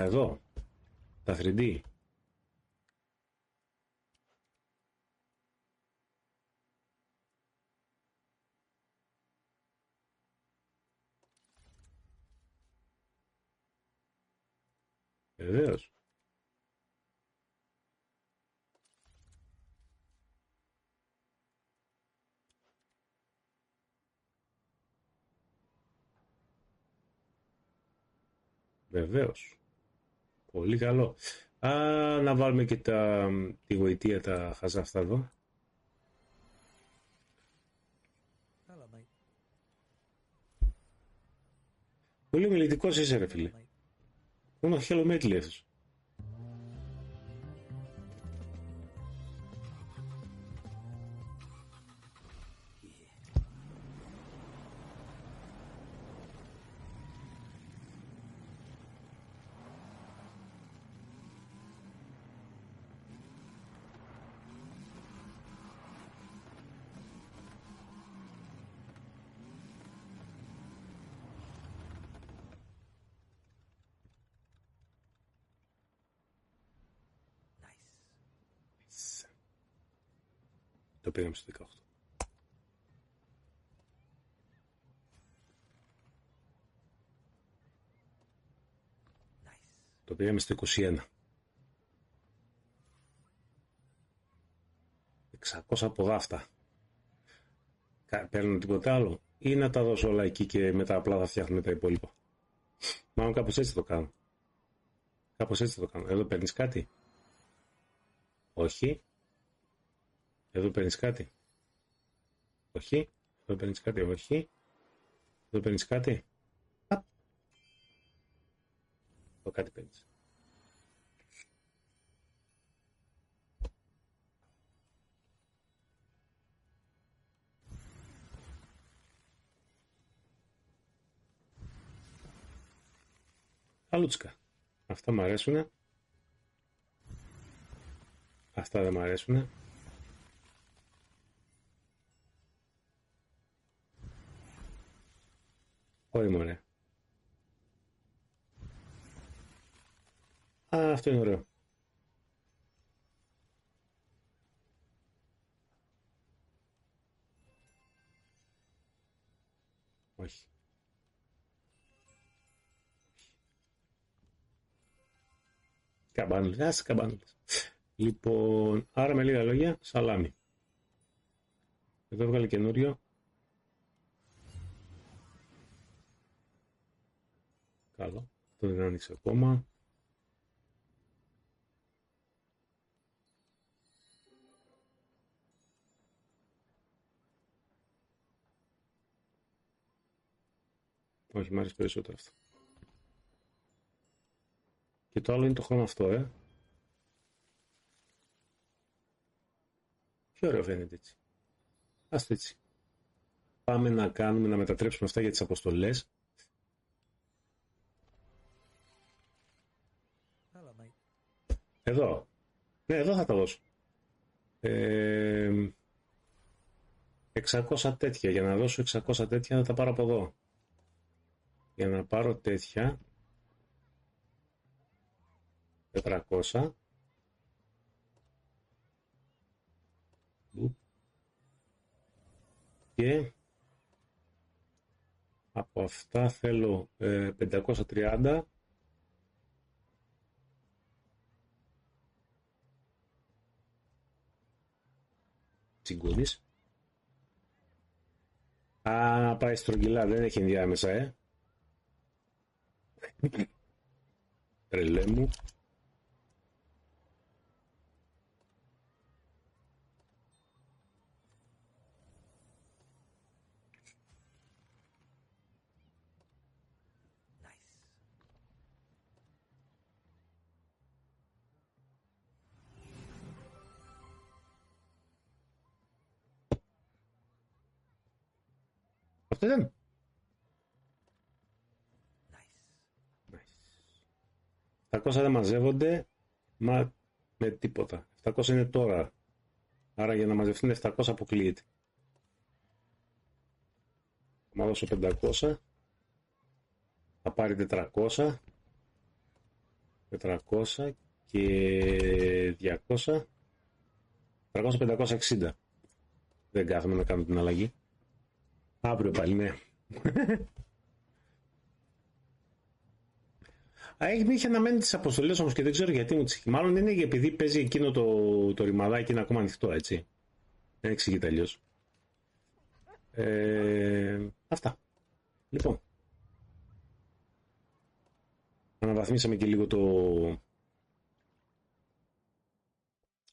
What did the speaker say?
Εδώ. Τα 3D. Βεβαίως. Βεβαίως. Πολύ καλό. Να βάλουμε και τη γοητεία τα χαζά αυτά εδώ. Hello, mate. Πολύ μιλητικός είσαι ρε φίλε. Mate. Μόνο hello mate λέει αυτός. Nice. Το πήγαμε στο 18. Nice. Το πήγαμε στο 21. 600 από δάφτα. Παίρνω τίποτα άλλο ή να τα δώσω όλα εκεί και μετά απλά θα φτιάχνουμε τα υπόλοιπα. Μάλλον κάπως έτσι το κάνω. Κάπως έτσι το κάνω. Εδώ παίρνεις κάτι. Όχι. Εδώ παίρνεις κάτι. Όχι. Εδώ παίρνεις κάτι. Όχι. Εδώ παίρνεις κάτι. Εδώ κάτι παίρνεις. Αλούτσικα. Αυτά μου αρέσουνε. Αυτά δεν μου αρέσουνε. Όχι μωρέ. Αυτό είναι ωραίο. Όχι. Καμπάνουλες. Άσε καμπάνουλες. Λοιπόν, άρα με λίγα λόγια, σαλάμι. Εδώ έβγαλε καινούριο. Καλό. Αυτό δεν άνοιξε ακόμα. Όχι, μου αρέσει περισσότερο αυτό. Και το άλλο είναι το χρώμα αυτό, Πιο ωραίο φαίνεται έτσι. Ας έτσι. Πάμε να μετατρέψουμε αυτά για τις αποστολές. Hello, mate. Εδώ. Ναι, εδώ θα τα δώσω. 600 τέτοια. Για να δώσω 600 τέτοια θα τα πάρω από εδώ. Για να πάρω τέτοια 400. Και από αυτά θέλω 530. Τσιγκούνης. Πάει στρογγυλά, δεν έχει ενδιάμεσα, Τρελέ μου. Nice. Αυτό ήταν. Nice. 700 δεν μαζεύονται με τίποτα. 700 είναι τώρα. Άρα για να μαζευτούν 700 αποκλείεται. Θα δώσω 500. Θα πάρει 400. 400 και 200. 300-560. Δεν κάθομαι να κάνω την αλλαγή. Αύριο πάλι, ναι. Είχε αναμένει τις αποστολές όμως και δεν ξέρω γιατί μου τις έχει. Μάλλον είναι επειδή παίζει εκείνο το ρημαδάκι, είναι ακόμα ανοιχτό, έτσι. Δεν εξηγείται αλλιώς. Αυτά. Λοιπόν. Αναβαθμίσαμε και λίγο